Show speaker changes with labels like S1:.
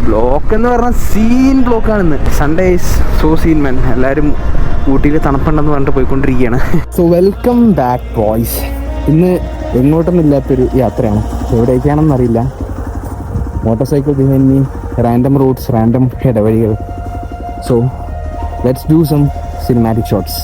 S1: Block എന്ന് പറഞ്ഞാൽ scene ബ്ലോക്കാണിന്ന്. Sunday is so scene man. എല്ലാവരും ഊട്ടിയിൽ തണുപ്പുണ്ടെന്ന് പറഞ്ഞിട്ട് പോയിക്കൊണ്ടിരിക്കുകയാണ്. So welcome back boys. ഇന്ന് എങ്ങോട്ടൊന്നും ഇല്ലാത്തൊരു യാത്രയാണ്. എവിടേക്കാണെന്നറിയില്ല. Motor cycle behind me, random routes, random ഇടവഴികൾ. So let's do some cinematic shots.